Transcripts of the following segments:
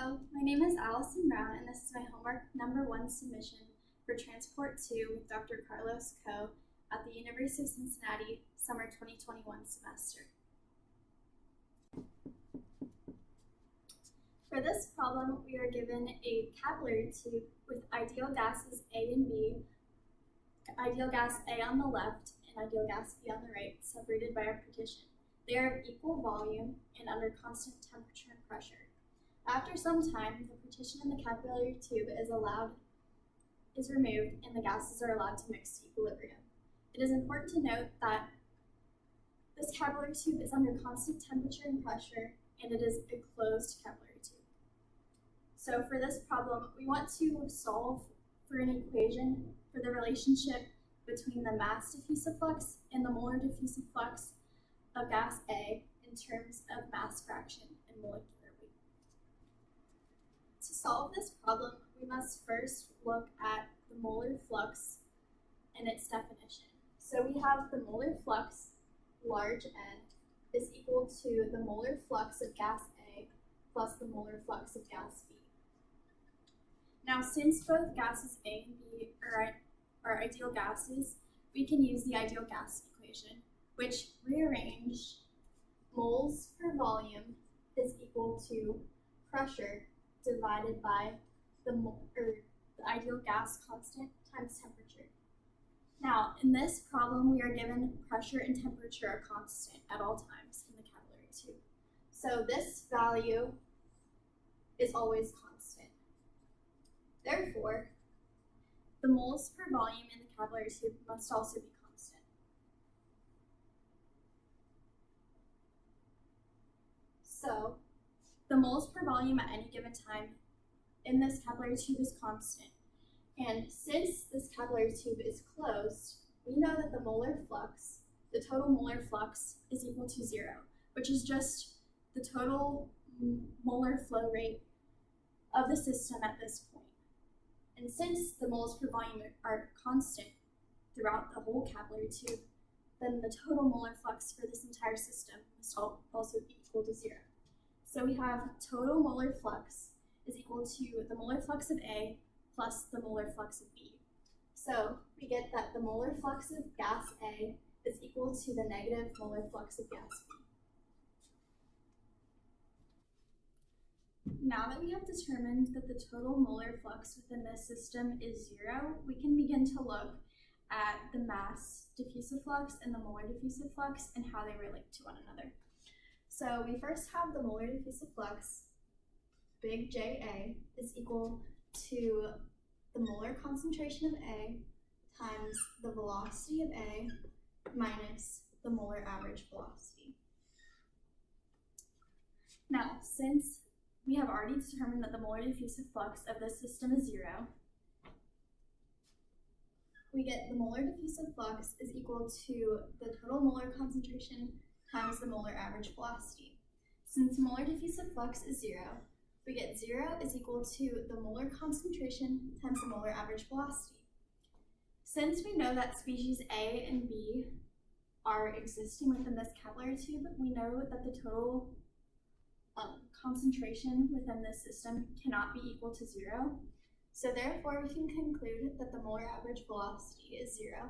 Hello, my name is Allison Brown, and this is my homework number 1 submission for Transport 2 with Dr. Carlos Coe at the University of Cincinnati Summer 2021 semester. For this problem, we are given a capillary tube with ideal gases A and B, ideal gas A on the left and ideal gas B on the right, separated by a partition. They are of equal volume and under constant temperature and pressure. After some time, the partition in the capillary tube is removed and the gases are allowed to mix to equilibrium. It is important to note that this capillary tube is under constant temperature and pressure, and it is a closed capillary tube. So for this problem, we want to solve for an equation for the relationship between the mass diffusive flux and the molar diffusive flux of gas A in terms of mass fraction and molecular weight. To solve this problem, we must first look at the molar flux and its definition. So we have the molar flux, large N, is equal to the molar flux of gas A plus the molar flux of gas B. Now, since both gases A and B are ideal gases, we can use the ideal gas equation, which rearrange moles per volume is equal to pressure divided by the ideal gas constant times temperature. Now, in this problem, we are given pressure and temperature are constant at all times in the capillary tube. So this value is always constant. Therefore, the moles per volume in the capillary tube must also be constant. So, the moles per volume at any given time in this capillary tube is constant. And since this capillary tube is closed, we know that the molar flux, the total molar flux, is equal to 0, which is just the total molar flow rate of the system at this point. And since the moles per volume are constant throughout the whole capillary tube, then the total molar flux for this entire system must also be equal to 0. So we have total molar flux is equal to the molar flux of A plus the molar flux of B. So we get that the molar flux of gas A is equal to the negative molar flux of gas B. Now that we have determined that the total molar flux within this system is 0, we can begin to look at the mass diffusive flux and the molar diffusive flux and how they relate to one another. So we first have the molar diffusive flux, big JA, is equal to the molar concentration of A times the velocity of A minus the molar average velocity. Now, since we have already determined that the molar diffusive flux of this system is 0, we get the molar diffusive flux is equal to the total molar concentration times the molar average velocity. Since molar diffusive flux is 0, we get 0 is equal to the molar concentration times the molar average velocity. Since we know that species A and B are existing within this capillary tube, we know that the total concentration within this system cannot be equal to 0. So therefore, we can conclude that the molar average velocity is 0,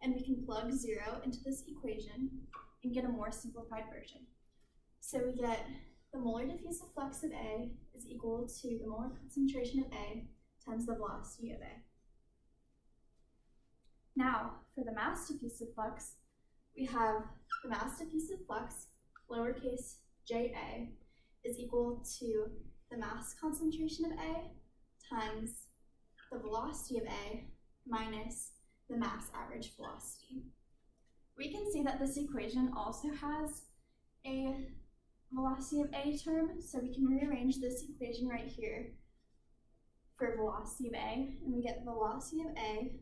and we can plug 0 into this equation and get a more simplified version. So we get the molar diffusive flux of A is equal to the molar concentration of A times the velocity of A. Now, for the mass diffusive flux, we have the mass diffusive flux, lowercase JA, is equal to the mass concentration of A times the velocity of A minus the mass average velocity. We can see that this equation also has a velocity of A term, so we can rearrange this equation right here for velocity of A, and we get velocity of A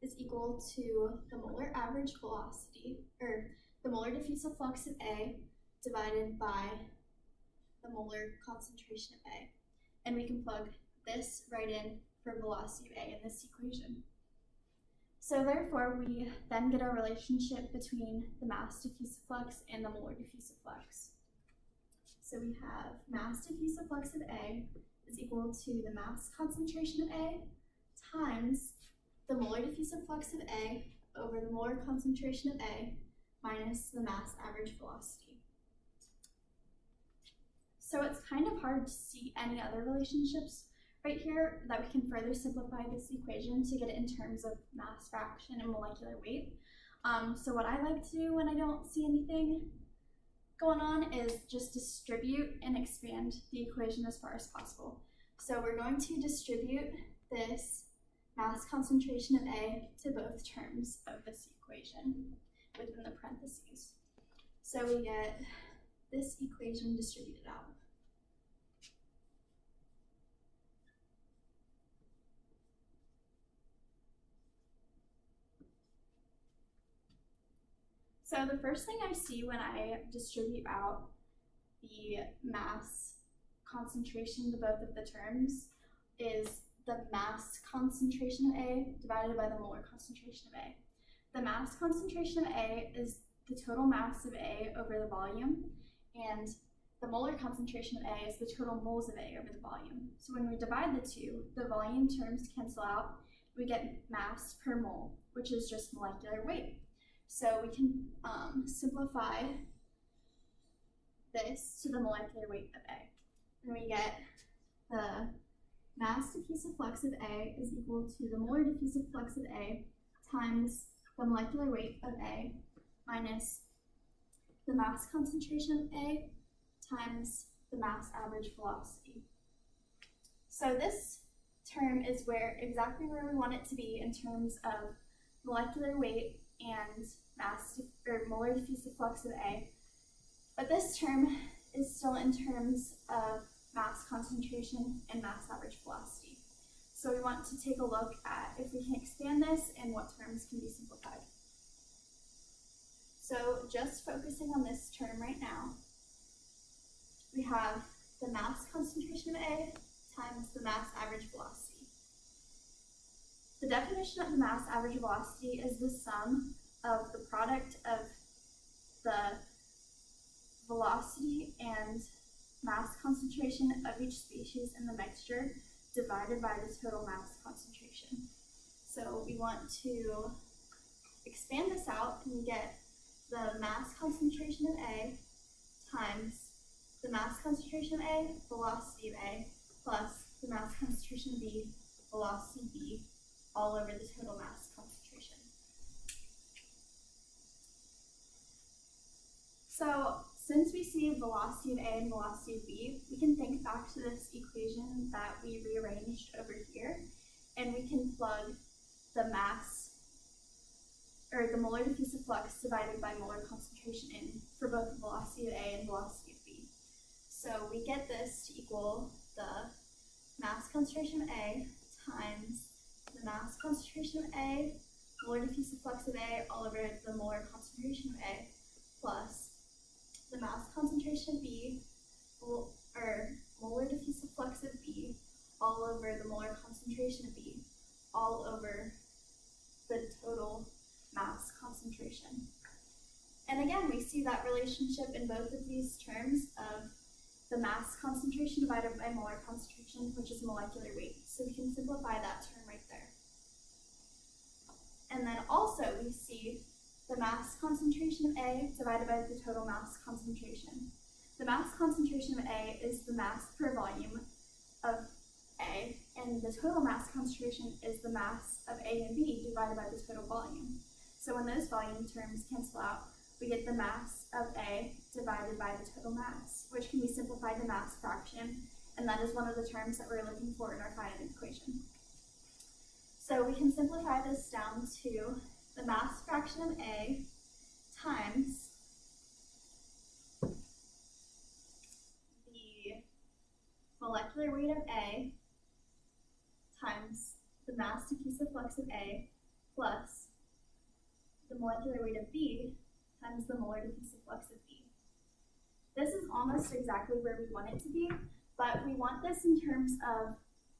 is equal to the molar average velocity, or the molar diffusive flux of A divided by the molar concentration of A. And we can plug this right in for velocity of A in this equation. So therefore, we then get our relationship between the mass diffusive flux and the molar diffusive flux. So we have mass diffusive flux of A is equal to the mass concentration of A times the molar diffusive flux of A over the molar concentration of A minus the mass average velocity. So it's kind of hard to see any other relationships right here that we can further simplify this equation to get it in terms of mass fraction and molecular weight. So what I like to do when I don't see anything going on is just distribute and expand the equation as far as possible. So we're going to distribute this mass concentration of A to both terms of this equation within the parentheses. So we get this equation distributed out. So the first thing I see when I distribute out the mass concentration to both of the terms is the mass concentration of A divided by the molar concentration of A. The mass concentration of A is the total mass of A over the volume, and the molar concentration of A is the total moles of A over the volume. So when we divide the two, the volume terms cancel out, we get mass per mole, which is just molecular weight. So we can simplify this to the molecular weight of A. And we get the mass diffusive flux of A is equal to the molar diffusive flux of A times the molecular weight of A minus the mass concentration of A times the mass average velocity. So this term is exactly where we want it to be in terms of molecular weight and molar diffusive flux of A. But this term is still in terms of mass concentration and mass average velocity. So we want to take a look at if we can expand this and what terms can be simplified. So just focusing on this term right now, we have the mass concentration of A times the mass average velocity. The definition of the mass average velocity is the sum of the product of the velocity and mass concentration of each species in the mixture divided by the total mass concentration. So we want to expand this out, and we get the mass concentration of A times the mass concentration of A, velocity of A, plus the mass concentration of B, velocity B, all over the total mass concentration. So since we see velocity of A and velocity of B, we can think back to this equation that we rearranged over here, and we can plug the mass, or the molar diffusive flux divided by molar concentration in for both the velocity of A and velocity of B. So we get this to equal the mass concentration of A times the mass concentration of A, molar diffusive flux of A all over the molar concentration of A, plus the mass concentration of B, or molar diffusive flux of B, all over the molar concentration of B, all over the total mass concentration. And again, we see that relationship in both of these terms of the mass concentration divided by molar concentration, which is molecular weight. So we can simplify that term right there. And then also we see the mass concentration of A divided by the total mass concentration. The mass concentration of A is the mass per volume of A, and the total mass concentration is the mass of A and B divided by the total volume. So when those volume terms cancel out, we get the mass of A divided by the total mass, which can be simplified to mass fraction, and that is one of the terms that we're looking for in our finite equation. So we can simplify this down to the mass fraction of A times the molecular weight of A times the mass diffusive flux of A plus the molecular weight of B times the molar diffusive flux of B. This is almost exactly where we want it to be, but we want this in terms of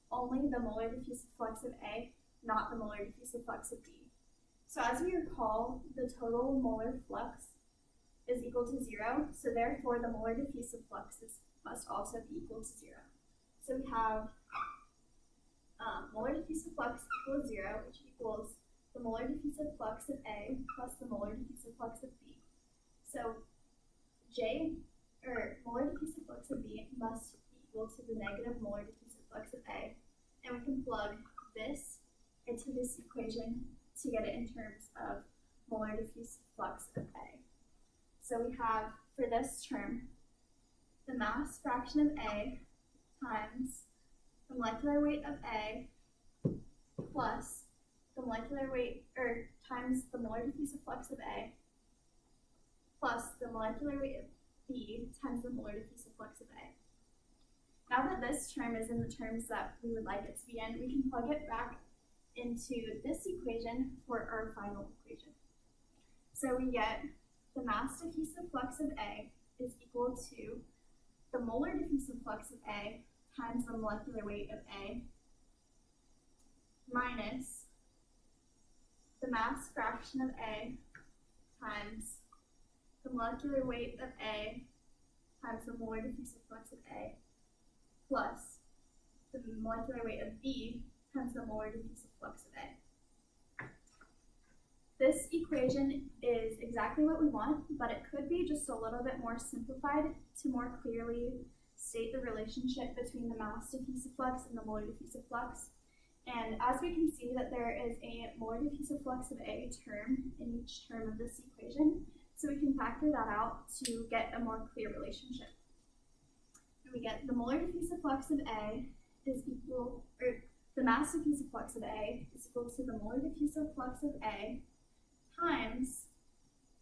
only the molar diffusive flux of A, not the molar diffusive flux of B. So as we recall, the total molar flux is equal to 0, so therefore the molar diffusive fluxes must also be equal to 0. So we have molar diffusive flux equals 0, which equals the molar diffusive flux of A plus the molar diffusive flux of B. So molar diffusive flux of B must be equal to the negative molar diffusive flux of A, and we can plug this into this equation to get it in terms of molar diffusive flux of A. So we have, for this term, the mass fraction of A times the molecular weight of A plus the molecular weight, times the molar diffusive flux of A plus the molecular weight of B times the molar diffusive flux of A. Now that this term is in the terms that we would like it to be in, we can plug it back into this equation for our final equation. So we get the mass diffusive flux of A is equal to the molar diffusive flux of A times the molecular weight of A minus the mass fraction of A times the molecular weight of A times the molar diffusive flux of A plus the molecular weight of B times the molar diffusive flux of A. This equation is exactly what we want, but it could be just a little bit more simplified to more clearly state the relationship between the mass diffusive flux and the molar diffusive flux. And as we can see that there is a molar diffusive flux of A term in each term of this equation, so we can factor that out to get a more clear relationship. And we get the molar diffusive flux of A is equal, or the mass diffusive flux of A is equal to the molar diffusive flux of A times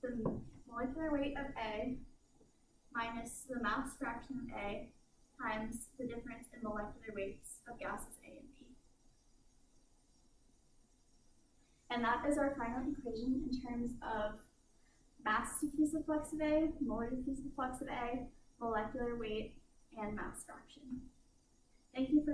the molecular weight of A minus the mass fraction of A times the difference in molecular weights of gases A and B. And that is our final equation in terms of mass diffusive flux of A, molar diffusive flux of A, molecular weight, and mass fraction. Thank you for